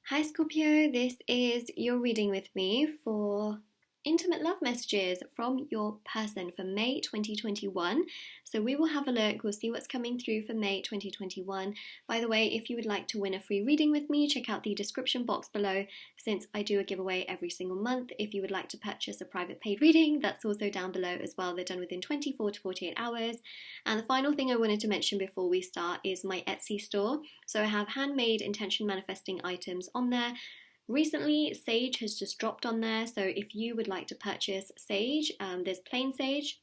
Hi Scorpio, this is your reading with me for intimate love messages from your person for May 2021. So we will have a look, we'll see what's coming through for May 2021. By the way, if you would like to win a free reading with me, check out the description box below since I do a giveaway every single month. If you would like to purchase a private paid reading, that's also down below as well. They're done within 24 to 48 hours. And the final thing I wanted to mention before we start is my Etsy store. So I have handmade intention manifesting items on there. Recently, sage has just dropped on there, so if you would like to purchase sage, there's plain sage,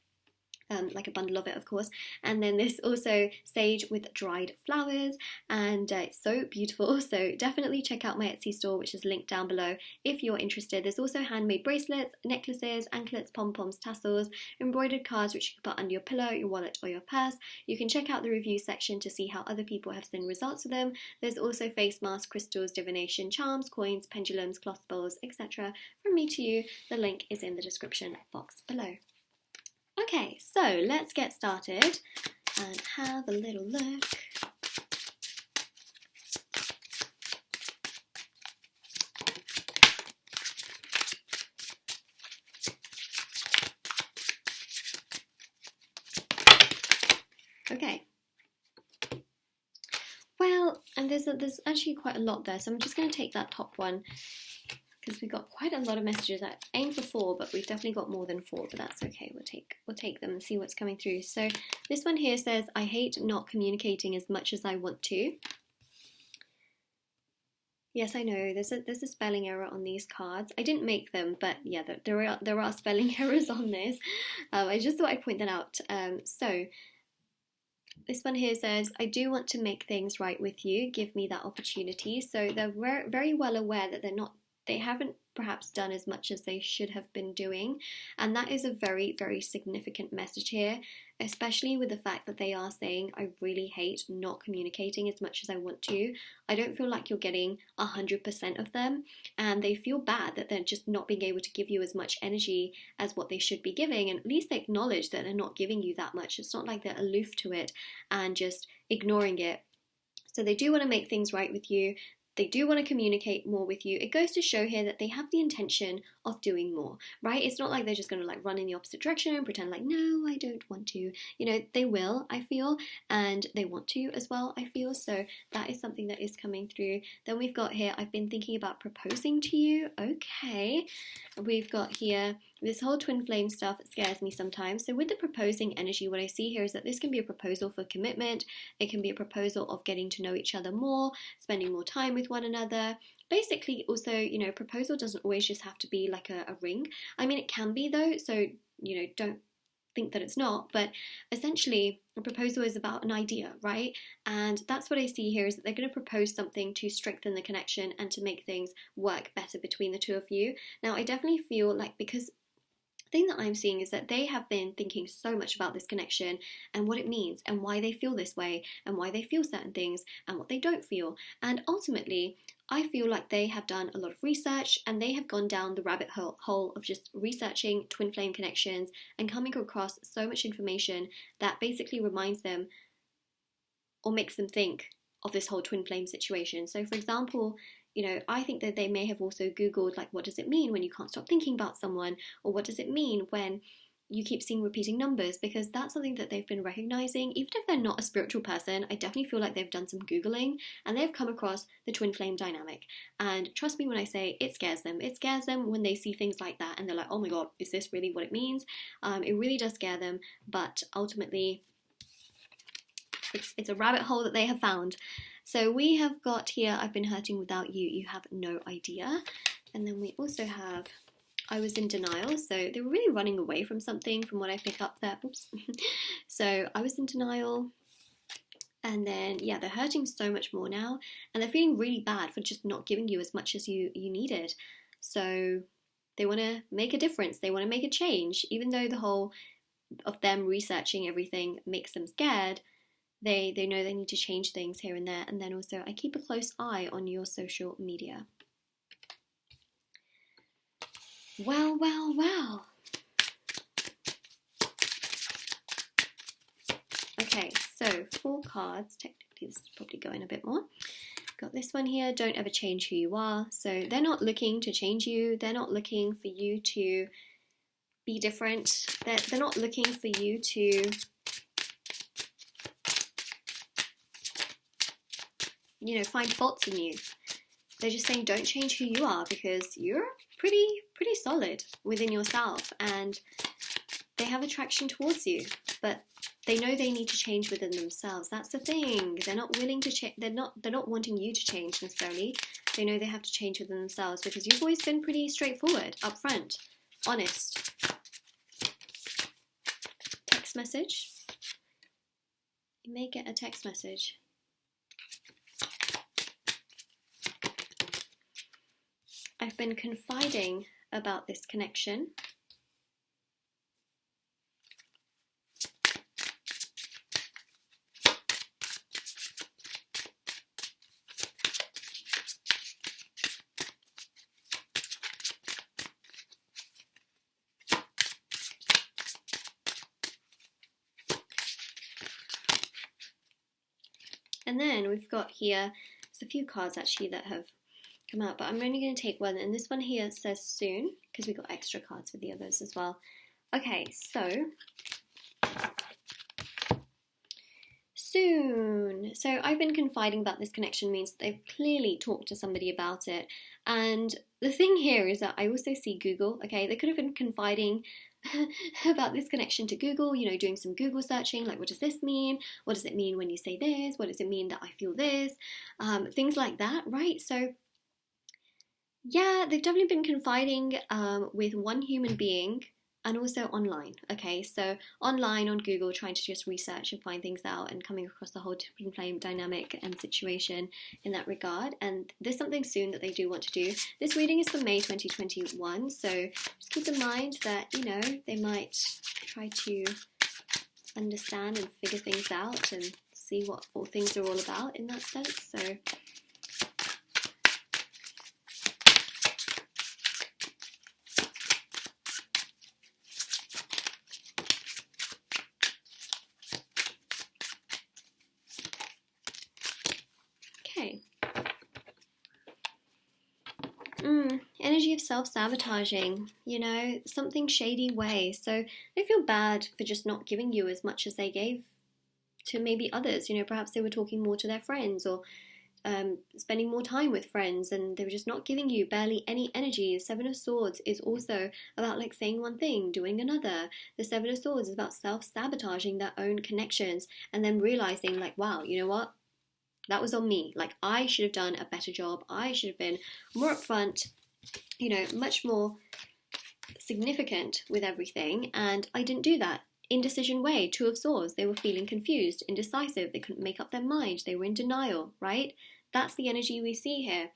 like a bundle of it, of course, and then there's also sage with dried flowers, and it's so beautiful. So definitely check out my Etsy store, which is linked down below if you're interested. There's also handmade bracelets, necklaces, anklets, pom-poms, tassels, embroidered cards which you can put under your pillow, your wallet, or your purse. You can check out the review section to see how other people have seen results with them. There's also face masks, crystals, divination charms, coins, pendulums, cloth bowls, etc. From me to you. The link is in the description box below. Okay, so let's get started and have a little look. Okay. Well, and there's actually quite a lot there, so I'm just going to take that top one because we got quite a lot of messages. I aimed for 4, but we've definitely got more than 4, but that's okay. We'll take them and see what's coming through. So this one here says, I hate not communicating as much as I want to. Yes, I know, there's a spelling error on these cards. I didn't make them, but yeah, there are spelling errors on this. I just thought I'd point that out. So this one here says, I do want to make things right with you. Give me that opportunity. So they're very well aware that they haven't perhaps done as much as they should have been doing, and that is a very, very significant message here, especially with the fact that they are saying, I really hate not communicating as much as I want to. I don't feel like you're getting 100% of them, and they feel bad that they're just not being able to give you as much energy as what they should be giving, and at least they acknowledge that they're not giving you that much. It's not like they're aloof to it and just ignoring it. So they do want to make things right with you. They do want to communicate more with you. It goes to show here that they have the intention of doing more, right? It's not like they're just going to like run in the opposite direction and pretend like, no, I don't want to. You know, they will, I feel, and they want to as well, I feel. So that is something that is coming through. Then we've got here, I've been thinking about proposing to you. Okay. We've got here, this whole twin flame stuff scares me sometimes. So with the proposing energy, what I see here is that this can be a proposal for commitment. It can be a proposal of getting to know each other more, spending more time with one another. Basically, also, you know, proposal doesn't always just have to be like a ring. I mean, it can be though, so, you know, don't think that it's not, but essentially a proposal is about an idea, right? And that's what I see here, is that they're going to propose something to strengthen the connection and to make things work better between the two of you. Now, I definitely feel like, because thing that I'm seeing is that they have been thinking so much about this connection and what it means and why they feel this way and why they feel certain things and what they don't feel. And ultimately, I feel like they have done a lot of research and they have gone down the rabbit hole of just researching twin flame connections and coming across so much information that basically reminds them or makes them think of this whole twin flame situation. So for example, you know, I think that they may have also Googled, like, what does it mean when you can't stop thinking about someone? Or what does it mean when you keep seeing repeating numbers? Because that's something that they've been recognizing. Even if they're not a spiritual person, I definitely feel like they've done some Googling and they've come across the twin flame dynamic. And trust me when I say it scares them. It scares them when they see things like that and they're like, oh my God, is this really what it means? It really does scare them. But ultimately, it's a rabbit hole that they have found. So we have got here, I've been hurting without you, you have no idea. And then we also have, I was in denial. So they were really running away from something from what I pick up there. Oops. So I was in denial. And then, yeah, they're hurting so much more now. And they're feeling really bad for just not giving you as much as you needed. So they want to make a difference. They want to make a change. Even though the whole of them researching everything makes them scared, They know they need to change things here and there. And then also, I keep a close eye on your social media. Well, well, well. Okay, so 4 cards. Technically, this is probably going a bit more. got this one here, don't ever change who you are. So they're not looking to change you. They're not looking for you to be different. They're not looking for you to, you know, find faults in you. They're just saying don't change who you are, because you're pretty solid within yourself, and they have attraction towards you, but they know they need to change within themselves. That's the thing. They're not willing to change. They're not wanting you to change necessarily. They know they have to change within themselves, because you've always been pretty straightforward, upfront, honest. Text message. You may get a text message. I've been confiding about this connection. And then we've got here, there's a few cards actually that have come out, but I'm only going to take one, and this one here says soon, because we got extra cards with the others as well. Okay, so soon. So I've been confiding about this connection means they've clearly talked to somebody about it. And the thing here is that I also see Google. Okay, they could have been confiding about this connection to Google, you know, doing some Google searching, like what does this mean? What does it mean when you say this? What does it mean that I feel this? Things like that, right? So yeah, they've definitely been confiding with one human being, and also online. Okay, so online on Google, trying to just research and find things out, and coming across the whole twin flame dynamic and situation in that regard. And there's something soon that they do want to do. This reading is for May 2021, so just keep in mind that, you know, they might try to understand and figure things out and see what all things are all about in that sense. So energy of self-sabotaging, you know, something shady way. So they feel bad for just not giving you as much as they gave to maybe others. You know, perhaps they were talking more to their friends, or spending more time with friends, and they were just not giving you barely any energy. The Seven of Swords is also about like saying one thing, doing another. The Seven of Swords is about self-sabotaging their own connections, and then realizing like, wow, you know what? That was on me. Like, I should have done a better job. I should have been more upfront, you know, much more significant with everything. And I didn't do that. Indecision way, Two of Swords. They were feeling confused, indecisive. They couldn't make up their mind. They were in denial, right? That's the energy we see here.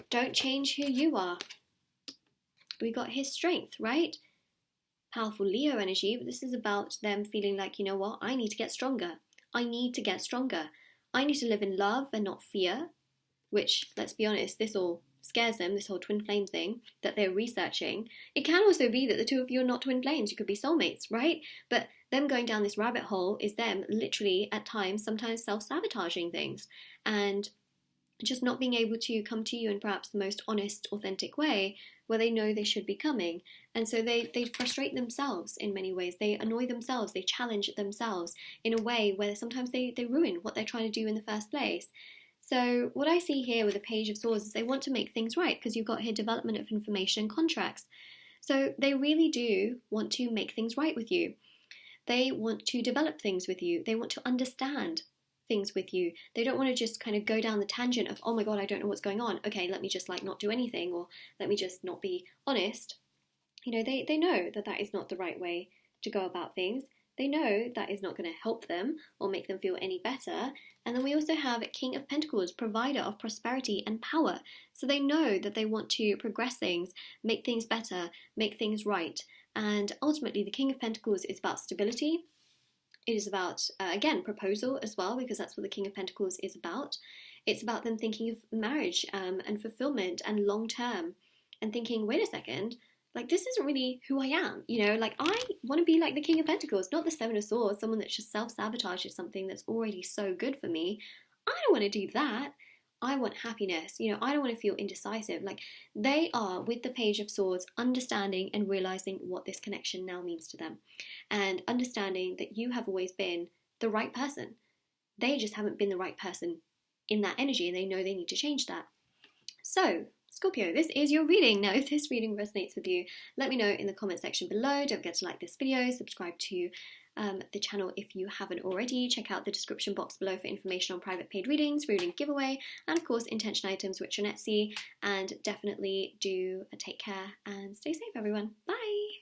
Don't change who you are. We got his strength, right? Powerful Leo energy, but this is about them feeling like, you know what? I need to get stronger. I need to get stronger. I need to live in love and not fear, which, let's be honest, this all scares them, this whole twin flame thing that they're researching. It can also be that the two of you are not twin flames. You could be soulmates, right? But them going down this rabbit hole is them literally at times, sometimes self-sabotaging things and just not being able to come to you in perhaps the most honest, authentic way where they know they should be coming. And so they frustrate themselves in many ways. They annoy themselves. They challenge themselves in a way where sometimes they ruin what they're trying to do in the first place. So what I see here with the Page of Swords is they want to make things right, because you've got here development of information, contracts. So they really do want to make things right with you. They want to develop things with you. They want to understand things with you. They don't want to just kind of go down the tangent of, oh my God, I don't know what's going on. Okay, let me just like not do anything, or let me just not be honest. You know, they know that that is not the right way to go about things. They know that is not going to help them or make them feel any better. And then we also have King of Pentacles, provider of prosperity and power. So they know that they want to progress things, make things better, make things right. And ultimately, the King of Pentacles is about stability. It is about, again, proposal as well, because that's what the King of Pentacles is about. It's about them thinking of marriage and fulfillment and long term, and thinking, wait a second, like this isn't really who I am, you know, like I want to be like the King of Pentacles, not the Seven of Swords, someone that just self-sabotages something that's already so good for me. I don't want to do that. I want happiness. You know, I don't want to feel indecisive. Like, they are, with the Page of Swords, understanding and realizing what this connection now means to them, and understanding that you have always been the right person. They just haven't been the right person in that energy, and they know they need to change that. So, Scorpio, this is your reading. Now, if this reading resonates with you, let me know in the comment section below. Don't forget to like this video, subscribe to the channel if you haven't already. Check out the description box below for information on private paid readings, reading giveaway, and of course intention items, which are on Etsy. And definitely do take care and stay safe, everyone. Bye!